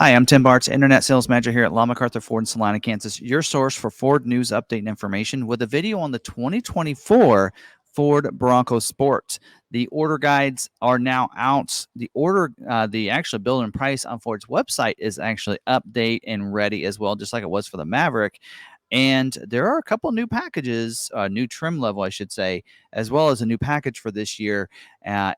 Hi, I'm Tim Bartz, Internet Sales Manager here at McArthur Ford in Salina, Kansas, your source for Ford news, update, and information with a video on the 2024 Ford Bronco Sport. The order guides are now out. The actual build and price on Ford's website is actually update and ready as well, just like it was for the Maverick. And there are a couple new packages, new trim level, I should say, as well as a new package for this year.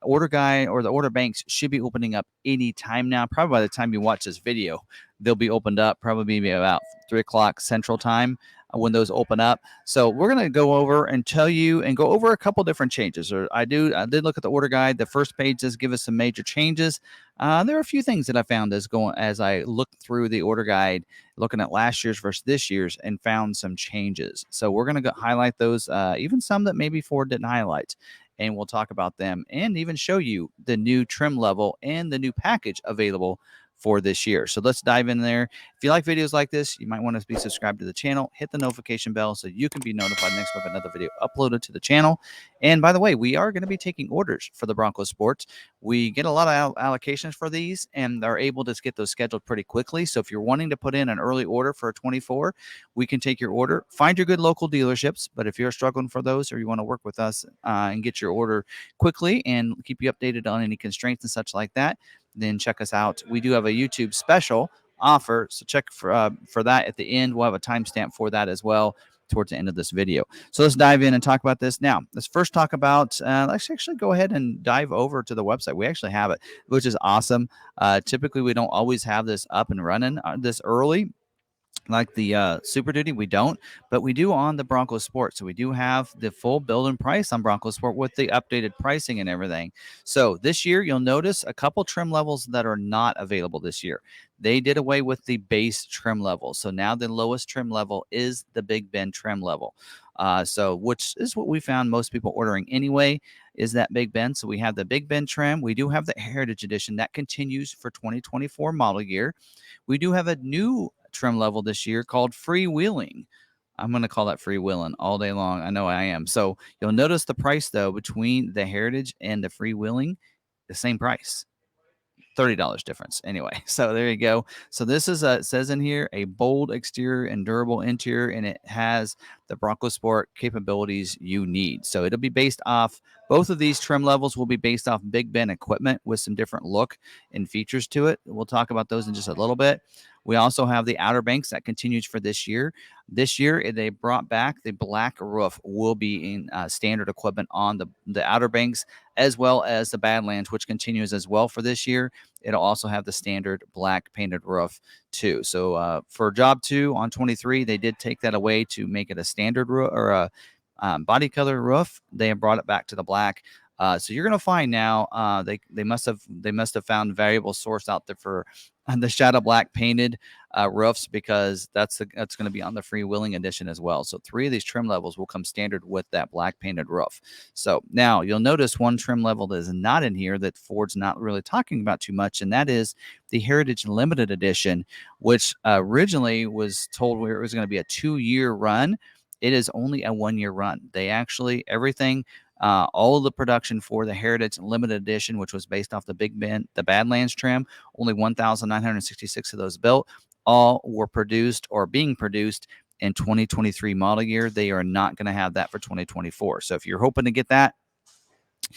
Order guide or the order banks should be opening up any time now. Probably by the time you watch this video, they'll be opened up probably maybe about 3 o'clock Central Time when those open up. So we're going to go over and tell you and go over a couple different changes. I did look at the order guide. The first page does give us some major changes. There are a few things that I found as I looked through the order guide, looking at last year's versus this year's, and found some changes. So we're going to highlight those, even some that maybe Ford didn't highlight, and we'll talk about them and even show you the new trim level and the new package available for this year. So let's dive in there. If you like videos like this, you might want to be subscribed to the channel, hit the notification bell so you can be notified next time another video uploaded to the channel. And by the way, we are going to be taking orders for the Bronco Sports. We get a lot of allocations for these and are able to get those scheduled pretty quickly. So if you're wanting to put in an early order for a 24, we can take your order. Find your good local dealerships. But if you're struggling for those or you want to work with us and get your order quickly and keep you updated on any constraints and such like that, then check us out. We do have a YouTube special offer, so check for that at the end. We'll have a timestamp for that as well towards the end of this video. So let's dive in and talk about this. Now, let's first talk about, let's actually go ahead and dive over to the website. We actually have it, which is awesome. Typically, we don't always have this up and running this early. Like the Super Duty, we don't, but we do on the Bronco Sport. So we do have the full build and price on Bronco Sport with the updated pricing and everything. So this year, you'll notice a couple trim levels that are not available this year. They did away with the base trim level. So now the lowest trim level is the Big Bend trim level. Which is what we found most people ordering anyway, is that Big Bend. So we have the Big Bend trim. We do have the Heritage Edition that continues for 2024 model year. We do have a new trim level this year called freewheeling. I'm going to call that freewheeling all day long. I know I am. So you'll notice the price though between the Heritage and the freewheeling, the same price. $30 difference anyway. So there you go. So this is it says in here a bold exterior and durable interior, and it has the Bronco Sport capabilities you need. So it'll be based off, both of these trim levels will be based off Big Bend equipment with some different look and features to it. We'll talk about those in just a little bit. We also have the Outer Banks that continues for this year. This year, they brought back the black roof will be in standard equipment on the Outer Banks, as well as the Badlands, which continues as well for this year. It'll also have the standard black painted roof too. So for job 2 on 23, they did take that away to make it a standard roof or a body color roof. They have brought it back to the black. So you're going to find now they must have found variable source out there for the shadow black painted roofs, because that's going to be on the freewheeling edition as well. So 3 of these trim levels will come standard with that black painted roof. So now you'll notice one trim level that is not in here that Ford's not really talking about too much, and that is the Heritage Limited Edition, which originally was told where it was going to be a 2-year run. It is only a 1-year run. They actually, everything, all of the production for the Heritage Limited Edition, which was based off the Big Bend, the Badlands trim, only 1,966 of those built. All were produced or being produced in 2023 model year. They are not going to have that for 2024. So if you're hoping to get that,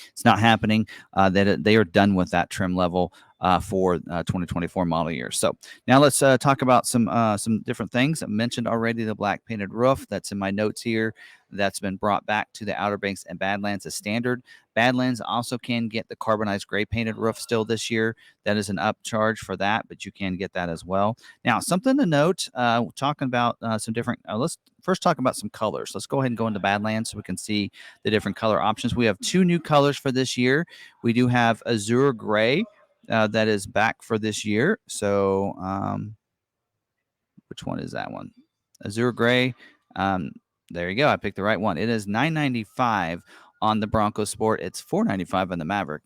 it's not happening. They are done with that trim level for 2024 model year. So now let's talk about some different things. I mentioned already the black painted roof. That's in my notes here. That's been brought back to the Outer Banks and Badlands as standard. Badlands also can get the carbonized gray painted roof still this year. That is an upcharge for that, but you can get that as well. Now, something to note, talking about some different, let's first talk about some colors. Let's go ahead and go into Badlands so we can see the different color options. We have 2 new colors for this year. We do have Azure Gray that is back for this year. So which one is that one? Azure Gray. There you go. I picked the right one. It is $995 on the Bronco Sport. It's $495 on the Maverick.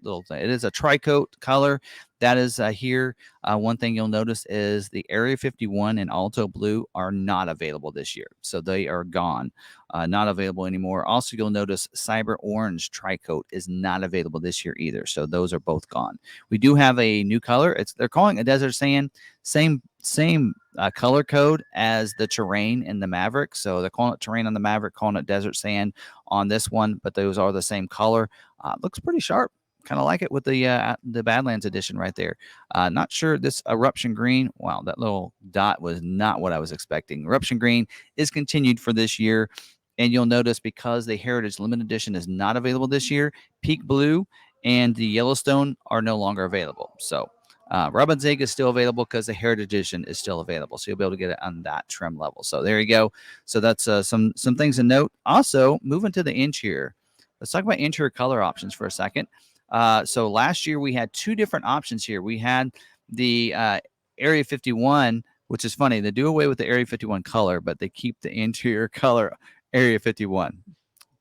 little thing. It is a tri-coat color. That is here. One thing you'll notice is the Area 51 and Alto Blue are not available this year. So they are gone, not available anymore. Also, you'll notice Cyber Orange tri-coat is not available this year either. So those are both gone. We do have a new color. They're calling it Desert Sand. Same color code as the Terrain in the Maverick. So they're calling it Terrain on the Maverick, calling it Desert Sand on this one, but those are the same color. Looks pretty sharp. Kind of like it with the Badlands edition right there. Not sure this Eruption Green. Wow, that little dot was not what I was expecting. Eruption Green is continued for this year. And you'll notice because the Heritage Limited Edition is not available this year, Peak Blue and the Yellowstone are no longer available. So Robin Zig is still available because the Heritage Edition is still available. So you'll be able to get it on that trim level. So there you go. So that's some things to note. Also, moving to the interior. Let's talk about interior color options for a second. So last year we had two different options here. We had the Area 51, which is funny. They do away with the Area 51 color, but they keep the interior color Area 51.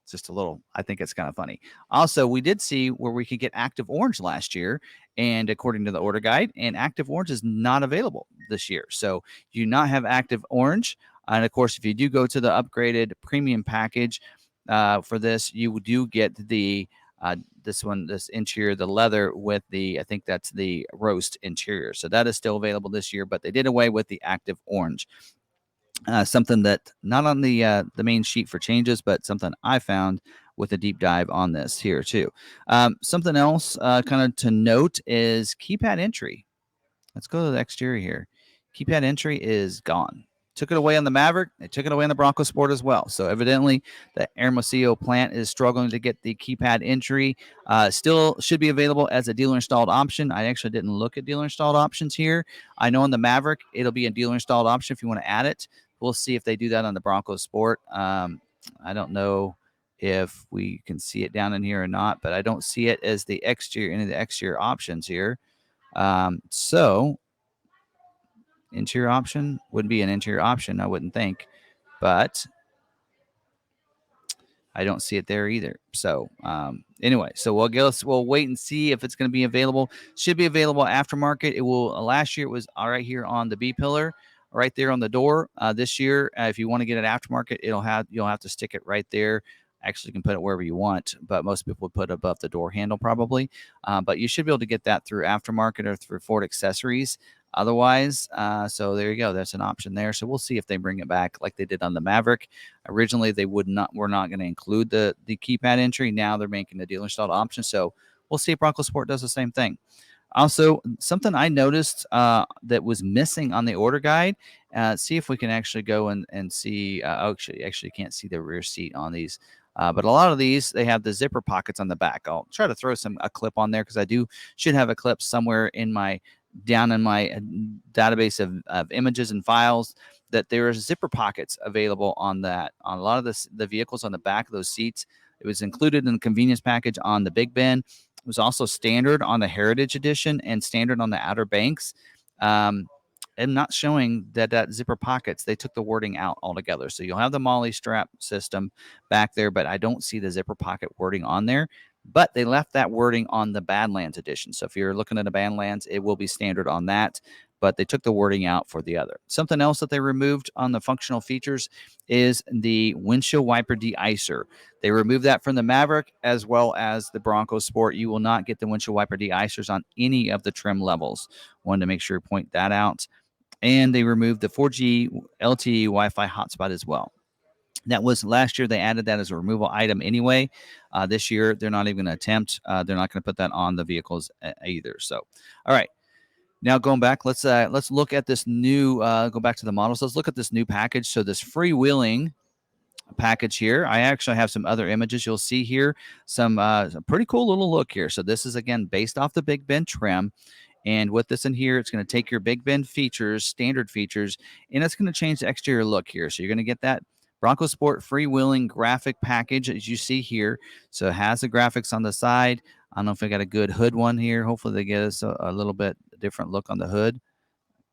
It's just a little, I think it's kind of funny. Also, we did see where we could get Active Orange last year, and according to the order guide, and Active Orange is not available this year. So you do not have Active Orange. And of course, if you do go to the upgraded premium package for this, you do get the this interior, the leather with the, I think that's the roast interior. So that is still available this year, but they did away with the Active Orange. Something that not on the main sheet for changes, but something I found with a deep dive on this here too. Something else kind of to note is keypad entry. Let's go to the exterior here. Keypad entry is gone. Took it away on the Maverick. They took it away on the Bronco Sport as well. So evidently, the Hermosillo plant is struggling to get the keypad entry. Still should be available as a dealer installed option. I actually didn't look at dealer installed options here. I know on the Maverick, it'll be a dealer installed option if you want to add it. We'll see if they do that on the Bronco Sport. I don't know if we can see it down in here or not, but I don't see it as the exterior, any of the exterior options here. So interior option would be an interior option, I wouldn't think, but I don't see it there either. So anyway, so we'll wait and see if it's going to be available. Should be available aftermarket. It will. Last year it was all right here on the B pillar, right there on the door. This year, if you want to get it aftermarket, you'll have to stick it right there. Actually, you can put it wherever you want, but most people would put it above the door handle probably. But you should be able to get that through aftermarket or through Ford Accessories. Otherwise, so there you go. That's an option there. So we'll see if they bring it back like they did on the Maverick. Originally, they were not going to include the keypad entry. Now they're making the dealer installed option. So we'll see if Bronco Sport does the same thing. Also, something I noticed that was missing on the order guide. See if we can actually go and see. Actually, can't see the rear seat on these. But a lot of these, they have the zipper pockets on the back. I'll try to throw a clip on there because I should have a clip somewhere down in my database of images and files that there are zipper pockets available on that. On a lot of the vehicles on the back of those seats, it was included in the convenience package on the Big Ben. It was also standard on the Heritage Edition and standard on the Outer Banks. And not showing that zipper pockets, they took the wording out altogether. So you'll have the Molly strap system back there, but I don't see the zipper pocket wording on there. But they left that wording on the Badlands edition. So if you're looking at a Badlands, it will be standard on that. But they took the wording out for the other. Something else that they removed on the functional features is the windshield wiper de-icer. They removed that from the Maverick as well as the Bronco Sport. You will not get the windshield wiper de-icers on any of the trim levels. Wanted to make sure to point that out. And they removed the 4G LTE Wi-Fi hotspot as well. That was last year. They added that as a removal item anyway. This year, they're not even going to attempt. They're not going to put that on the vehicles either. So, all right. Now going back, let's look at this new. Go back to the models. Let's look at this new package. So this freewheeling package here. I actually have some other images you'll see here. Some pretty cool little look here. So this is again based off the Big Ben trim. And with this in here, it's going to take your Big Ben features, standard features, and it's going to change the exterior look here. So you're going to get that Bronco Sport freewheeling graphic package as you see here. So it has the graphics on the side. I don't know if I got a good hood one here. Hopefully they get us a little bit different look on the hood.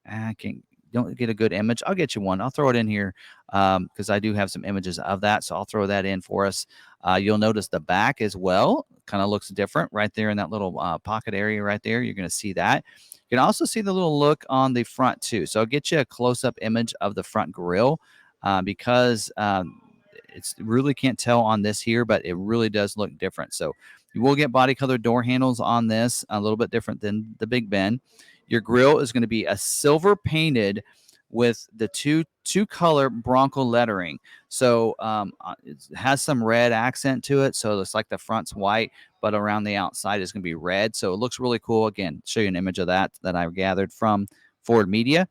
I can't don't get a good image, I'll get you one. I'll throw it in here because I do have some images of that. So I'll throw that in for us. You'll notice the back as well kind of looks different right there in that little pocket area right there. You're going to see that. You can also see the little look on the front too. So I'll get you a close-up image of the front grille because it's really can't tell on this here, but it really does look different. So you will get body colored door handles on this, a little bit different than the Big Ben. Your grill is going to be a silver painted with the two color Bronco lettering. So it has some red accent to it. So it's like the front's white, but around the outside is going to be red. So it looks really cool. Again, show you an image of that I gathered from Ford Media.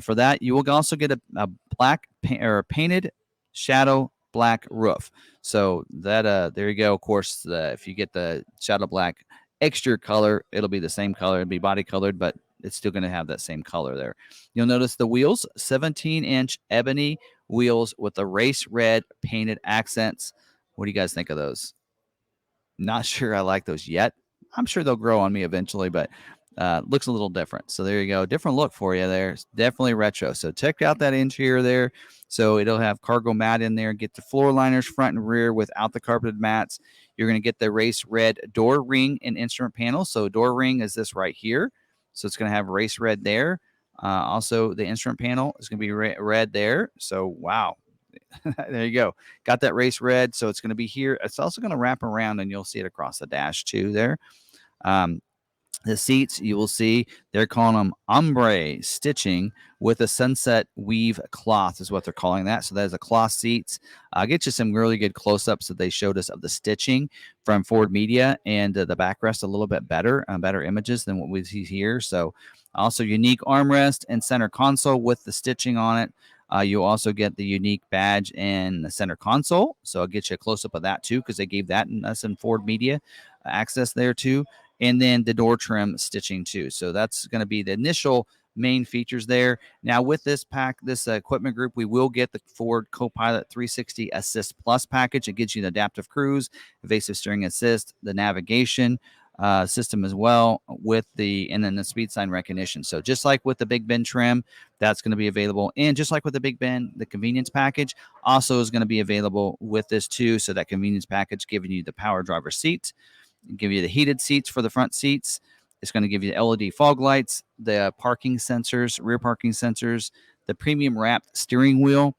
For that, you will also get a black or a painted shadow black roof. So that there you go. Of course, if you get the shadow black exterior color, it'll be the same color. It'll be body colored, but it's still going to have that same color there. You'll notice the wheels, 17-inch ebony wheels with the race red painted accents. What do you guys think of those? Not sure I like those yet. I'm sure they'll grow on me eventually, but looks a little different. So there you go. Different look for you there. It's definitely retro. So check out that interior there. So it'll have cargo mat in there. Get the floor liners front and rear without the carpeted mats. You're going to get the race red door ring and instrument panel. So door ring is this right here. So it's going to have race red there. Also, the instrument panel is going to be red there. So, wow. There you go. Got that race red. So it's going to be here. It's also going to wrap around and you'll see it across the dash too there. The seats, you will see they're calling them ombre stitching with a sunset weave cloth is what they're calling that. So that is a cloth seats. I'll get you some really good close-ups that they showed us of the stitching from Ford Media and the backrest a little bit better images than what we see here. So also unique armrest and center console with the stitching on it. You'll also get the unique badge and the center console. So I'll get you a close-up of that too because they gave that in us in Ford Media access there too. And then the door trim stitching too. So that's going to be the initial main features there. Now with this equipment group, we will get the Ford Copilot 360 Assist Plus package. It gives you the adaptive cruise, evasive steering assist, the navigation system as well and then the speed sign recognition. So just like with the Big Ben trim, that's going to be available. And just like with the Big Ben, the convenience package also is going to be available with this too. So that convenience package giving you the power driver seat, give you the heated seats for the front seats. It's going to give you the LED fog lights, the parking sensors, rear parking sensors, the premium wrapped steering wheel.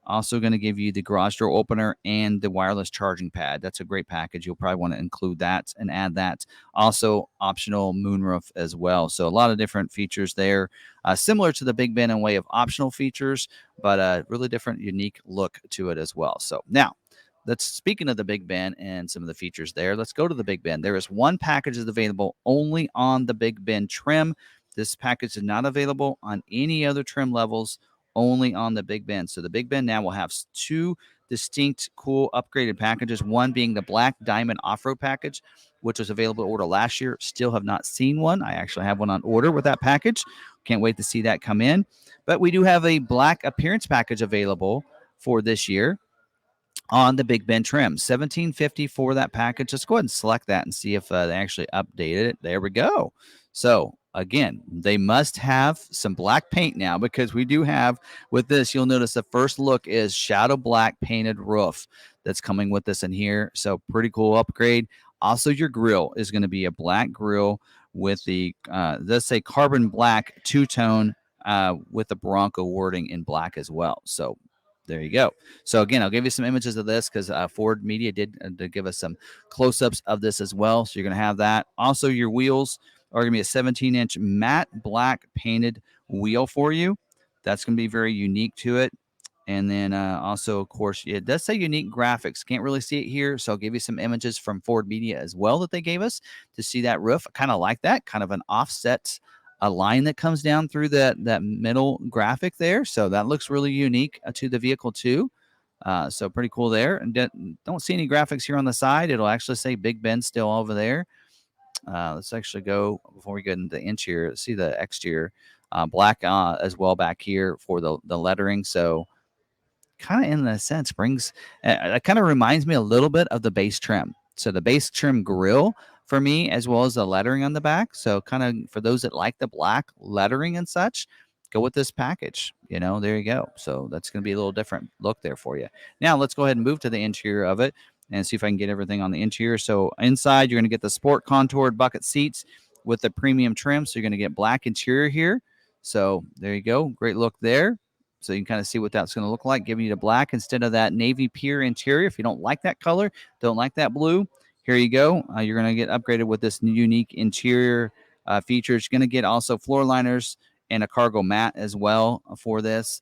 Also going to give you the garage door opener and the wireless charging pad. That's a great package. You'll probably want to include that and add that. Also optional moonroof as well. So a lot of different features there, similar to the Big Ben in way of optional features, but a really different, unique look to it as well. So now, speaking of the Big Ben and some of the features there, let's go to the Big Ben. There is one package that's available only on the Big Ben trim. This package is not available on any other trim levels, only on the Big Ben. So the Big Ben now will have two distinct, cool, upgraded packages. One being the Black Diamond Off-Road package, which was available to order last year. Still have not seen one. I actually have one on order with that package. Can't wait to see that come in. But we do have a Black Appearance package available for this year on the Big Ben trim. $1,750 for that package. Let's go ahead and select that and see if they actually updated it. There we go. So again, they must have some black paint now because we do have with this, you'll notice the first look is shadow black painted roof that's coming with this in here. So pretty cool upgrade. Also, your grill is going to be a black grill with the, let's say carbon black two-tone with the Bronco wording in black as well. So there you go. So again, I'll give you some images of this because Ford Media did give us some close-ups of this as well. So you're going to have that. Also, your wheels are going to be a 17-inch matte black painted wheel for you. That's going to be very unique to it. And then also, of course, it does say unique graphics. Can't really see it here. So I'll give you some images from Ford Media as well that they gave us to see that roof. I kind of like that. Kind of an offset a line that comes down through that middle graphic there. So that looks really unique to the vehicle too. So pretty cool there. And don't see any graphics here on the side. It'll actually say Big Ben still over there. Let's actually go before we get into the interior. See the exterior black as well back here for the lettering. So kind of in a sense brings it kind of reminds me a little bit of the base trim. So the base trim grille for me, as well as the lettering on the back. So kind of for those that like the black lettering and such, go with this package. There you go. So that's going to be a little different look there for you. Now let's go ahead and move to the interior of it and see if I can get everything on the interior. So inside, you're going to get the sport contoured bucket seats with the premium trim. So you're going to get black interior here. So there you go. Great look there. So you can kind of see what that's going to look like, giving you the black instead of that navy pure interior. If you don't like that color, don't like that blue, here you go. You're going to get upgraded with this unique interior features. You're going to get also floor liners and a cargo mat as well for this.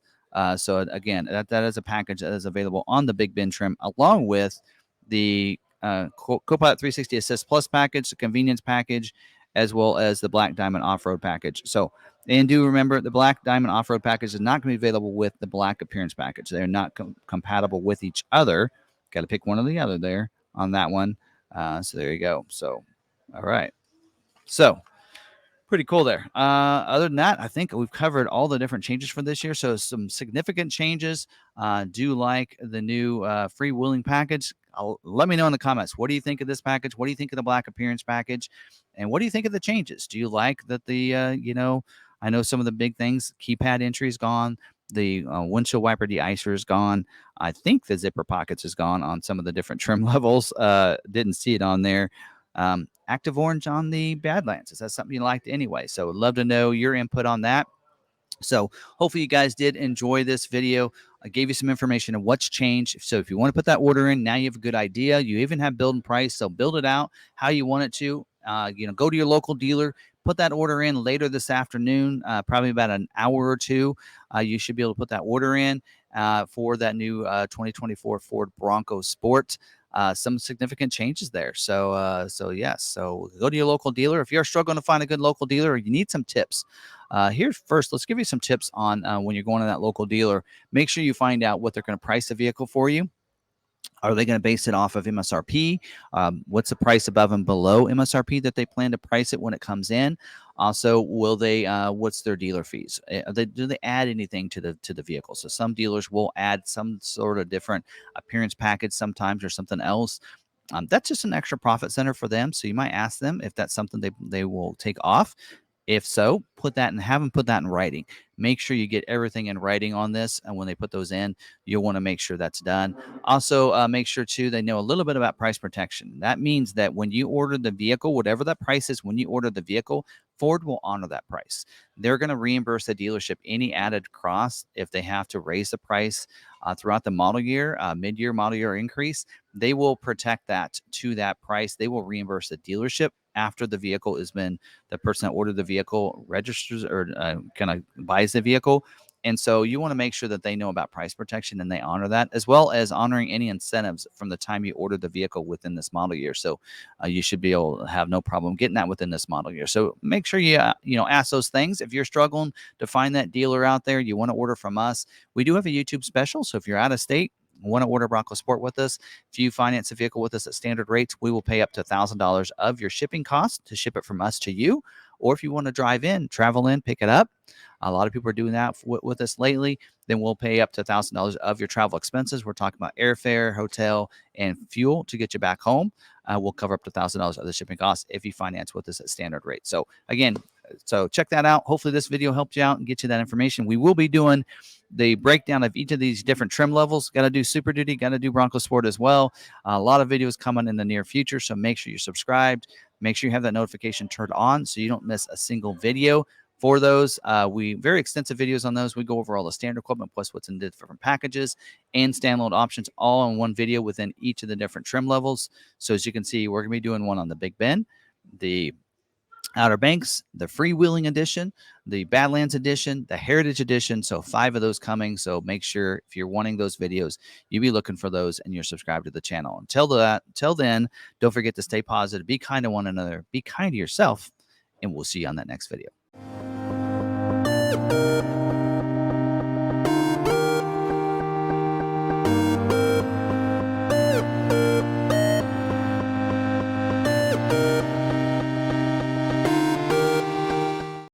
So again, that is a package that is available on the Big Ben trim, along with the Copilot 360 Assist Plus package, the convenience package, as well as the Black Diamond Off-Road package. So, and do remember, the Black Diamond Off-Road package is not going to be available with the Black Appearance package. They're not compatible with each other. Got to pick one or the other there on that one. So there you go. So, all right. So, pretty cool there. Other than that, I think we've covered all the different changes for this year. So some significant changes. Do like the new freewheeling package? Let me know in the comments. What do you think of this package? What do you think of the Black Appearance package? And what do you think of the changes? Do you like that the, I know some of the big things, keypad entry is gone. The windshield wiper de-icer is gone. I think the zipper pockets is gone on some of the different trim levels. Didn't see it on there. Active orange on the Badlands. Is that something you liked anyway? So would love to know your input on that. So hopefully you guys did enjoy this video. I gave you some information on what's changed. So if you want to put that order in, now you have a good idea. You even have build and price. So build it out how you want it to. Go to your local dealer, put that order in later this afternoon, probably about an hour or two. You should be able to put that order in for that new 2024 Ford Bronco Sport. Some significant changes there. So yes. So go to your local dealer. If you're struggling to find a good local dealer or you need some tips, here first, let's give you some tips on when you're going to that local dealer. Make sure you find out what they're going to price the vehicle for you. Are they going to base it off of MSRP? What's the price above and below MSRP that they plan to price it when it comes in? Also, will they? What's their dealer fees? Do they add anything to the vehicle? So some dealers will add some sort of different appearance package sometimes or something else. That's just an extra profit center for them. So you might ask them if that's something they will take off. If so, have them put that in writing. Make sure you get everything in writing on this. And when they put those in, you'll want to make sure that's done. Also, make sure, too, they know a little bit about price protection. That means that when you order the vehicle, whatever that price is, when you order the vehicle, Ford will honor that price. They're going to reimburse the dealership any added cost if they have to raise the price throughout the model year, mid-year model year increase. They will protect that to that price. They will reimburse the dealership after the vehicle has been, the person that ordered the vehicle registers or kind of buys the vehicle. And so you want to make sure that they know about price protection and they honor that, as well as honoring any incentives from the time you ordered the vehicle within this model year. So you should be able to have no problem getting that within this model year. So make sure you ask those things. If you're struggling to find that dealer out there, you want to order from us. We do have a YouTube special. So if you're out of state, want to order Bronco Sport with us, if you finance a vehicle with us at standard rates, we will pay up to $1,000 of your shipping cost to ship it from us to you. Or if you want to travel in, pick it up. A lot of people are doing that with us lately. Then we'll pay up to $1,000 of your travel expenses. We're talking about airfare, hotel, and fuel to get you back home. We'll cover up to $1,000 of the shipping costs if you finance with us at standard rate. So again, check that out. Hopefully this video helped you out and get you that information. We will be doing the breakdown of each of these different trim levels. Got to do Super Duty, got to do Bronco Sport as well. A lot of videos coming in the near future, so make sure you're subscribed. Make sure you have that notification turned on so you don't miss a single video for those. We very extensive videos on those. We go over all the standard equipment plus what's in different packages and standalone options all in one video within each of the different trim levels. So as you can see, we're going to be doing one on the Big Ben, the Outer Banks, the Freewheeling Edition, the Badlands Edition, the Heritage Edition. So 5 of those coming. So make sure if you're wanting those videos, you be looking for those and you're subscribed to the channel. Until then, don't forget to stay positive, be kind to one another, be kind to yourself, and we'll see you on that next video.